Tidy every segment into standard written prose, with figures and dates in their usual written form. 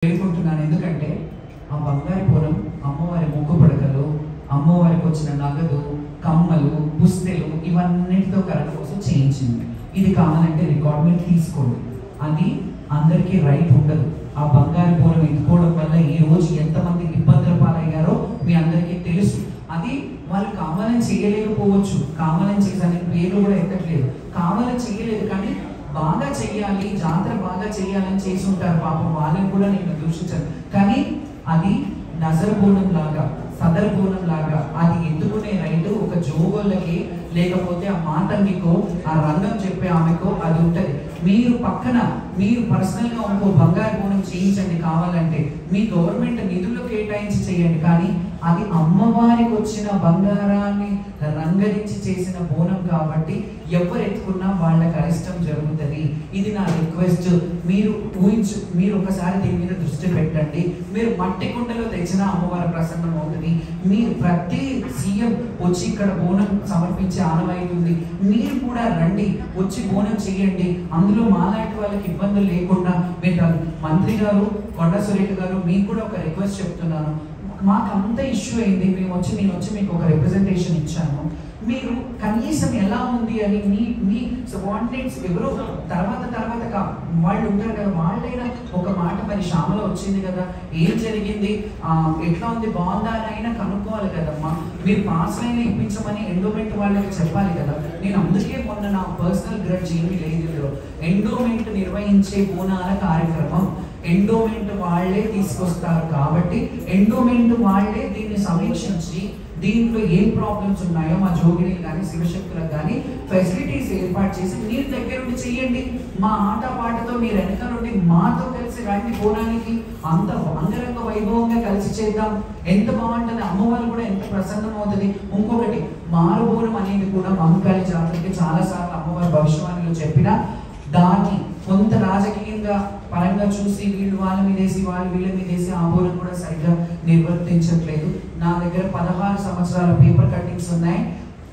వేడుకుంటున్నాను. ఎందుకంటే ఆ బంగారు పూరం అమ్మవారి ముగ్గు పడకలు, అమ్మవారికి వచ్చిన నగదు, కమ్మలు, పుస్తెలు ఇవన్నిటితో కరెక్ట్ కోసం చేయించింది. ఇది కావాలంటే రికార్డ్ మీద తీసుకోండి. అది అందరికీ రైట్ ఉండదు. ఆ బంగారు పూరం ఎత్తుకోవడం వల్ల ఈ రోజు ఎంతమంది ఇబ్బందుల పాలయ్యారో మీ అందరికీ తెలుసు. అది వాళ్ళు కావాలని చేయలేకపోవచ్చు, కావాలని చేసానికి పేరు కూడా ఎక్కట్లేదు, కావాలని చేయలేదు, కానీ బాగా చెయ్యాలి, జాతర బాగా చెయ్యాలని చేసి ఉంటారు. పాపం వాళ్ళని కూడా నేను దూషించాను. కానీ అది నజర్ బోనం లాగా, సదర్ బోనం లాగా అది ఎత్తుకునే రైటు ఒక జోగోళ్ళకి, లేకపోతే ఆ మాతంగికో, ఆ రంగం చెప్పే ఆమెకో అది ఉంటుంది. మీరు పక్కన మీరు పర్సనల్గా ఇంకో బంగారు బోనం చేయించండి కావాలంటే, మీ గవర్నమెంట్ నిధులు కేటాయించి చేయండి. కానీ అది అమ్మవారికి వచ్చిన బంగారాన్ని రంగరించి చేసిన బోనం కాబట్టి ఎవరు ఎత్తుకున్నా వాళ్ళకి అరిష్టం జరుగుతుంది. ఇది నా రిక్వెస్ట్. మీరు మీరు ఒకసారి దీని మీద దృష్టి పెట్టండి. మీరు మట్టి కుండలో తెచ్చిన అమ్మవారి ప్రసన్నం అవుతుంది. మీరు ప్రతి సీఎం వచ్చి ఇక్కడ బోనం సమర్పించే ఆనవాయితీ ఉంది. మీరు కూడా రండి, వచ్చి బోనం చేయండి. అందులో మాలాంటి వాళ్ళకి ఇబ్బందులు లేకుండా మీరు మంత్రి గారు, కొండ సురేఖ గారు, మీకు కూడా ఒక రిక్వెస్ట్ చెప్తున్నాను. మాకు అంత ఇష్యూ అయింది, నేను వచ్చి మీకు ఒక రిప్రజెంటేషన్ ఇచ్చాను. మీరు కనీసం ఎలా ఉంది అని మీ సబార్డినేట్స్ ఎవరో తర్వాత వాళ్ళు ఉంటారు కదా, వాళ్ళైనా ఒక మాట, మరి శ్యామల వచ్చింది కదా, ఏం జరిగింది, ఎట్లా ఉంది, బాగుందా అని అయినా కనుక్కోవాలి కదమ్మా. మీరు పాస్ అయినా ఇప్పించమని ఎండోమెంట్ వాళ్ళకి చెప్పాలి కదా. నేను అందుకే మొన్న నా పర్సనల్ గ్రడ్జ్ ఏమీ లేదు. ఎండోమెంట్ నిర్వహించే బోనాల కార్యక్రమం ఎండోమెంట్ వాళ్ళే తీసుకొస్తారు కాబట్టి ఎండోమెంట్ వాళ్ళే దీన్ని సమీక్షించి దీంట్లో ఏం ప్రాబ్లమ్స్ ఉన్నాయో మా జోగినికి కానీ శివశక్తులకు కానీ ఫెసిలిటీస్ ఏర్పాటు చేసి మీరు దగ్గరుండి చెయ్యండి. మా ఆట పాటతో మీరు వెనక నుండి మాతో కలిసి రండి బోనానికి. అంత అంగరంగ వైభవంగా కలిసి చేద్దాం. ఎంత బాగుంటుంది, అమ్మవారు కూడా ఎంత ప్రసన్నం అవుతుంది. ఇంకొకటి, మారుబోనం అనేది కూడా మహంకాళి జాతరకి చాలాసార్లు అమ్మవారి భవిష్యవాణిలో చెప్పినా దాన్ని కొంత రాజకీయంగా పరంగా చూసి వీళ్ళు వాళ్ళ మీదేసి వాళ్ళు వీళ్ళ మీదేసి ఆ బోనం కూడా సరిగ్గా నిర్వర్తించట్లేదు. నా దగ్గర 16 సంవత్సరాల పేపర్ కట్టింగ్స్ ఉన్నాయి.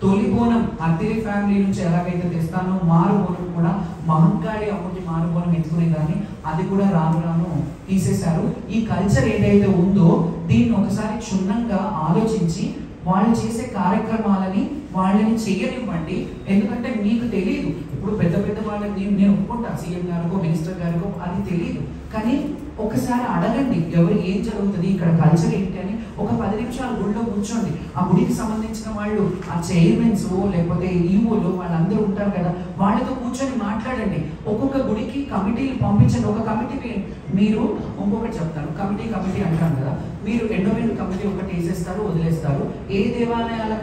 తొలి బోనం అత్తిరి ఫ్యామిలీ నుంచి ఎలాగైతే తెస్తానో మారు బోనం కూడా మహంకాళి అమ్మకి మారు బోనం ఎత్తుకునేదాన్ని, అది కూడా రాను తీసేశారు. ఈ కల్చర్ ఏదైతే ఉందో దీన్ని ఒకసారి క్షుణ్ణంగా ఆలోచించి వాళ్ళు చేసే కార్యక్రమాలని వాళ్ళని చేయనివ్వండి. ఎందుకంటే మీకు తెలియదు, ఇప్పుడు పెద్ద వాళ్ళని నేను ఒప్పుకుంటాను, సీఎం గారికో మినిస్టర్ గారికో అది తెలియదు, కానీ ఒకసారి అడగండి ఎవరు ఏం జరుగుతుంది, ఇక్కడ కల్చర్ ఏంటి అని. ఒక 10 నిమిషాలు గుడిలో కూర్చోండి. ఆ గుడికి సంబంధించిన వాళ్ళు, ఆ చైర్మన్స్ లేకపోతే ఈవోలు వాళ్ళందరూ ఉంటారు కదా, వాళ్ళతో కూర్చొని మాట్లాడండి. ఒక్కొక్క గుడికి కమిటీలు పంపించండి. ఒక కమిటీ మీరు ఇంకొకటి చెప్తాను, కమిటీ అంటారు కదా, మీరు ఎండోమెంట్ కమిటీ ఒకటి వేసేస్తారు, వదిలేస్తారు. ఏ దేవాలయాల